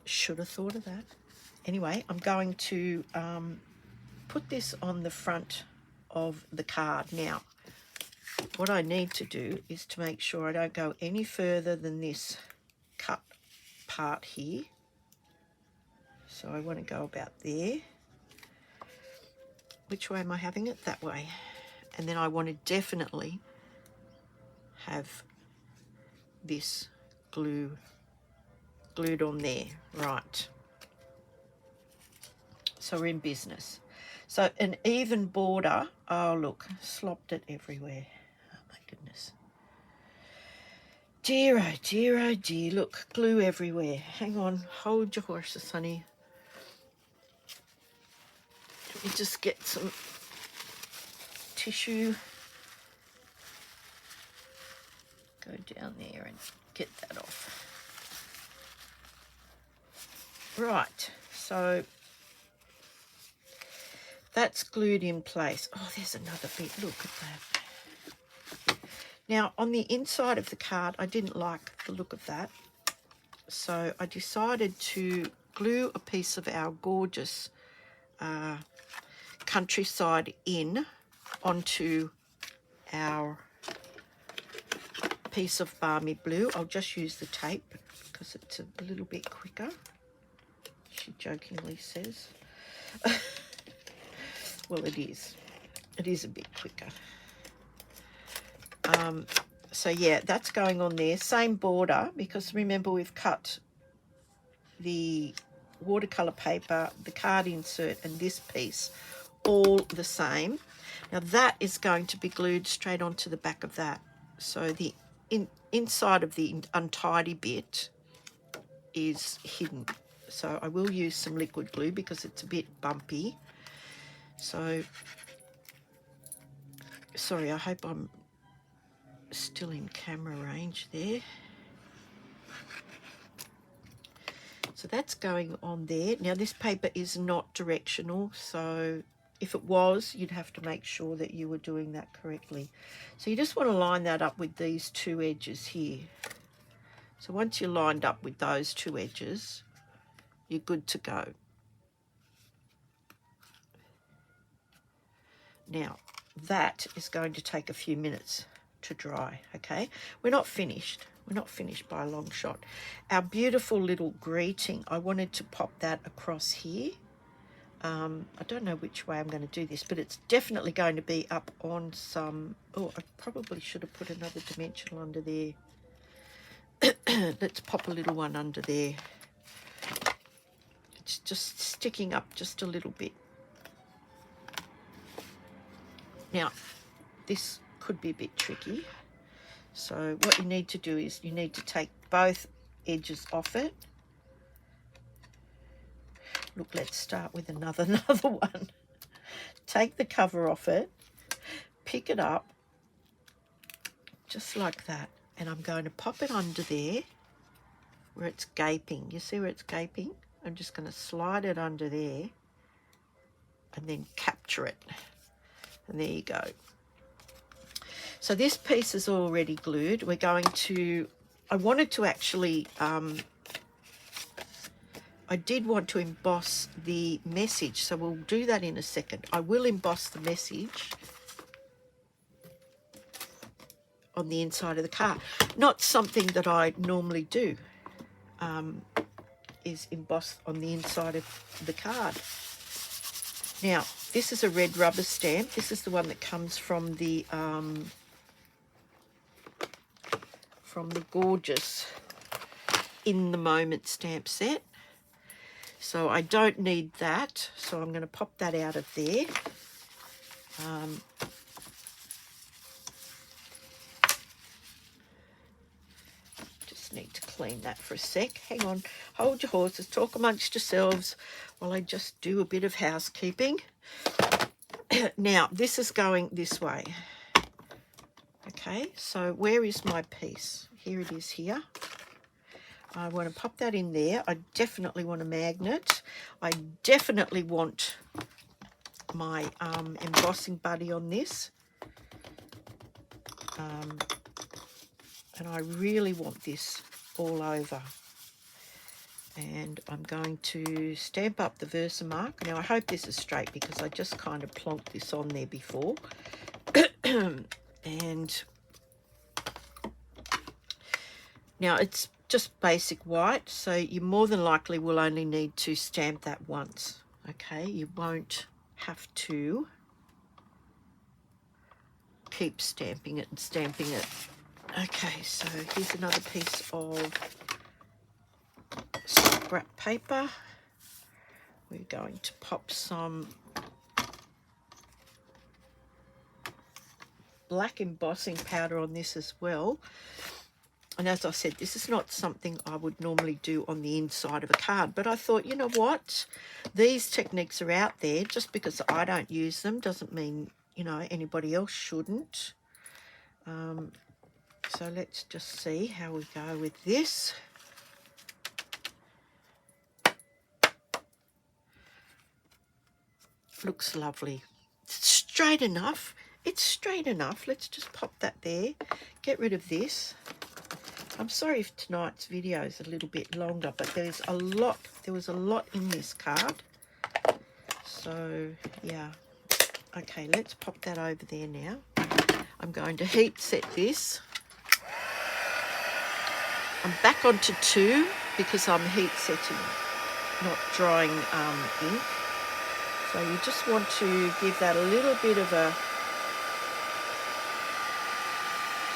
Should have thought of that. Anyway, I'm going to put this on the front of the card. Now, what I need to do is to make sure I don't go any further than this cut part here. So I want to go about there. Which way am I having it? That way. And then I want to definitely have this glued on there. Right. So we're in business. So an even border. Oh, look, slopped it everywhere. Oh, my goodness. Dear, oh dear, oh dear. Look, glue everywhere. Hang on. Hold your horses, honey. Let me just get some tissue. Go down there and get that off. Right, so that's glued in place. Oh, there's another bit. Look at that. Now, on the inside of the card, I didn't like the look of that. So I decided to glue a piece of our gorgeous countryside in onto our piece of balmy blue. I'll just use the tape because it's a little bit quicker, she jokingly says. Well, it is a bit quicker. So yeah, that's going on there. Same border, because remember we've cut the watercolor paper, the card insert, and this piece all the same. Now that is going to be glued straight onto the back of that. So the inside of the untidy bit is hidden. So I will use some liquid glue because it's a bit bumpy. So, sorry, I hope I'm still in camera range there. So that's going on there. Now this paper is not directional, so if it was, you'd have to make sure that you were doing that correctly. So you just want to line that up with these two edges here. So once you're lined up with those two edges, you're good to go. Now, that is going to take a few minutes to dry, okay? We're not finished. We're not finished by a long shot. Our beautiful little greeting, I wanted to pop that across here. I don't know which way I'm going to do this, but it's definitely going to be up on some... Oh, I probably should have put another dimensional under there. Let's pop a little one under there. It's just sticking up just a little bit. Now, this could be a bit tricky. So what you need to do is you need to take both edges off it. Look, let's start with another one. Take the cover off it, pick it up, just like that. And I'm going to pop it under there where it's gaping. You see where it's gaping? I'm just going to slide it under there and then capture it. And there you go. So this piece is already glued. We're going to... I wanted to actually... I did want to emboss the message, so we'll do that in a second. I will emboss the message on the inside of the card. Not something that I normally do, is emboss on the inside of the card. Now, this is a red rubber stamp. This is the one that comes from the gorgeous In the Moment stamp set. So I don't need that, so I'm going to pop that out of there. Just need to clean that for a sec. Hang on, hold your horses, talk amongst yourselves while I just do a bit of housekeeping. Now, this is going this way. Okay, so where is my piece? Here it is here. I want to pop that in there. I definitely want a magnet. I definitely want my embossing buddy on this. And I really want this all over. And I'm going to stamp up the Versamark. Now, I hope this is straight because I just kind of plonked this on there before. And now it's just basic white, so you more than likely will only need to stamp that once. Okay, you won't have to keep stamping it and stamping it. Okay, so here's another piece of scrap paper. We're going to pop some black embossing powder on this as well. And as I said, this is not something I would normally do on the inside of a card. But I thought, you know what? These techniques are out there. Just because I don't use them doesn't mean, you know, anybody else shouldn't. So let's just see how we go with this. Looks lovely. It's straight enough. It's straight enough. Let's just pop that there. Get rid of this. I'm sorry if tonight's video is a little bit longer, but there was a lot in this card. So, yeah. Okay, let's pop that over there now. I'm going to heat set this. I'm back onto 2 because I'm heat setting, not drying ink. So you just want to give that a little bit of a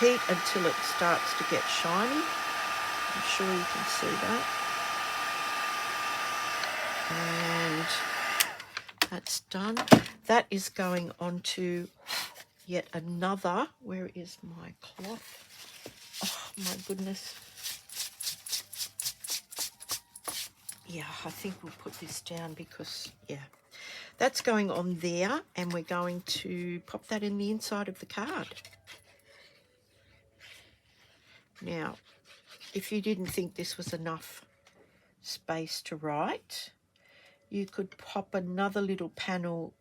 heat until it starts to get shiny. I'm sure you can see that. And that's done. That is going on to yet another. Where is my cloth? Oh my goodness. Yeah, I think we'll put this down because, yeah, that's going on there, and we're going to pop that in the inside of the card. Now, if you didn't think this was enough space to write, you could pop another little panel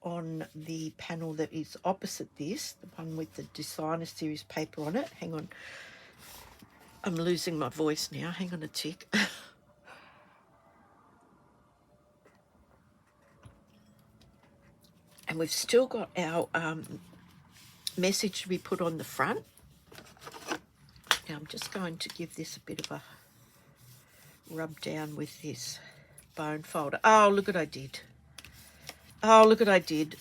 on the panel that is opposite this, the one with the Designer Series paper on it. Hang on. I'm losing my voice now. Hang on a tick. And we've still got our message to be put on the front. Now I'm just going to give this a bit of a rub down with this bone folder. Oh, look what I did. Oh, look what I did.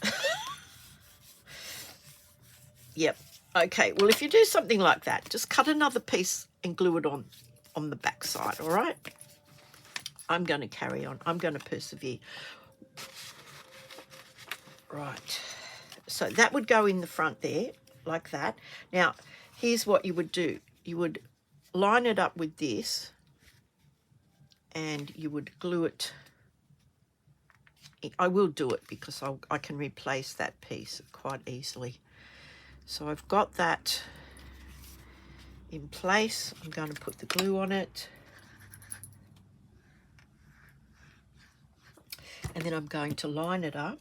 Yep. Okay, well, if you do something like that, just cut another piece and glue it on the back side, all right? I'm going to carry on. I'm going to persevere. Right. So that would go in the front there, like that. Now, here's what you would do. You would line it up with this, and you would glue it. I will do it because I can replace that piece quite easily. So I've got that in place. I'm going to put the glue on it. And then I'm going to line it up,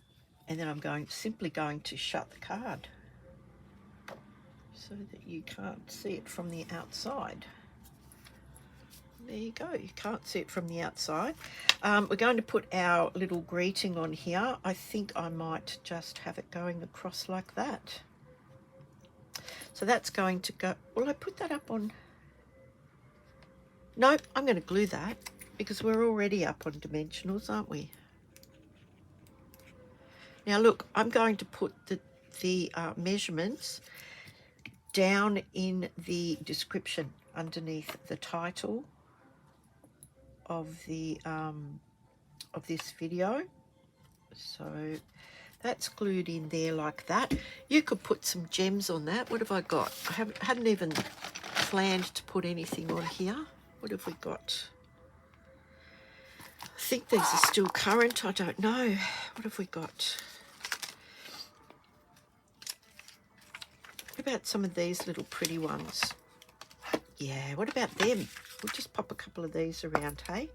and then I'm simply going to shut the card so that you can't see it from the outside. There you go, you can't see it from the outside. We're going to put our little greeting on here. I think I might just have it going across like that. So that's going to go, will I put that up on? Nope, I'm going to glue that because we're already up on dimensionals, aren't we? Now look, I'm going to put the measurements down in the description underneath the title of the of this video. So that's glued in there like that. You could put some gems on that. What have I got? I hadn't even planned to put anything on here. What have we got? I think these are still current. I don't know. What have we got? What about some of these little pretty ones? Yeah, what about them? We'll just pop a couple of these around, hey?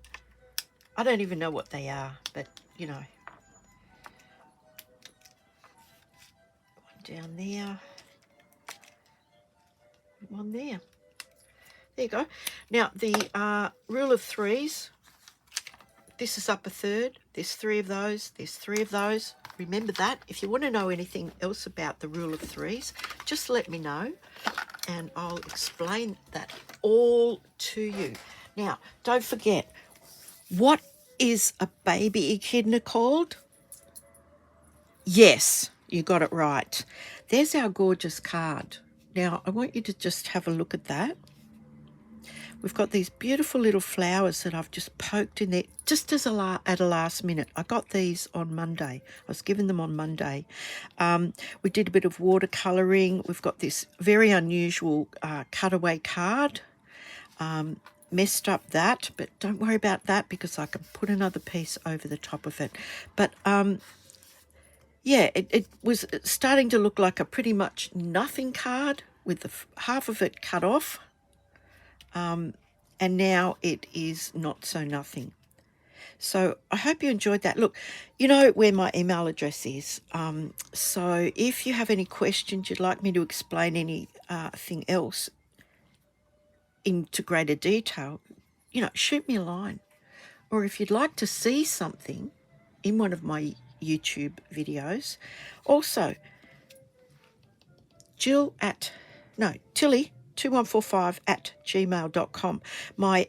I don't even know what they are, but, you know. One down there. One there. There you go. Now, the rule of threes, this is up a third. There's 3 of those. There's 3 of those. Remember that. If you want to know anything else about the rule of threes, just let me know and I'll explain that all to you. Now, don't forget, what is a baby echidna called? Yes, you got it right. There's our gorgeous card. Now, I want you to just have a look at that. We've got these beautiful little flowers that I've just poked in there just as at a last minute. I got these on Monday. I was given them on Monday. We did a bit of watercolouring. We've got this very unusual cutaway card. Messed up that, but don't worry about that because I can put another piece over the top of it. But yeah, it was starting to look like a pretty much nothing card with half of it cut off. And now it is not so nothing. So I hope you enjoyed that. Look, you know where my email address is. So if you have any questions, you'd like me to explain anything else into greater detail, you know, shoot me a line. Or if you'd like to see something in one of my YouTube videos, also Tilly2145@gmail.com. My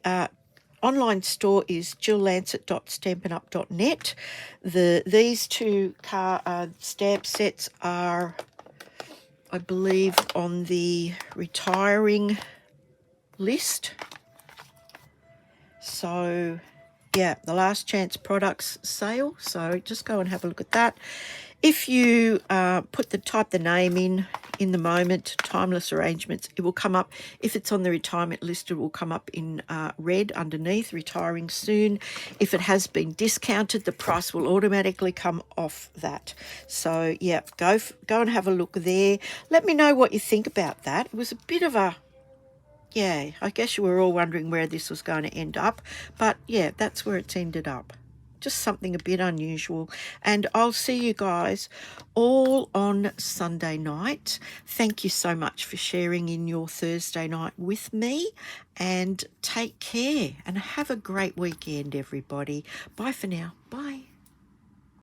online store is jilllancet.stampinup.net. These 2 stamp sets are, I believe, on the retiring list. So yeah, the last chance products sale. So just go and have a look at that. If you type the name in the moment, Timeless Arrangements, it will come up. If it's on the retirement list, it will come up in red underneath, retiring soon. If it has been discounted, the price will automatically come off that. So yeah, go and have a look there. Let me know what you think about that. It was a bit of a, yeah, I guess you were all wondering where this was going to end up. But yeah, that's where it's ended up. Just something a bit unusual. And I'll see you guys all on Sunday night. Thank you so much for sharing in your Thursday night with me. And take care and have a great weekend, everybody. Bye for now. Bye.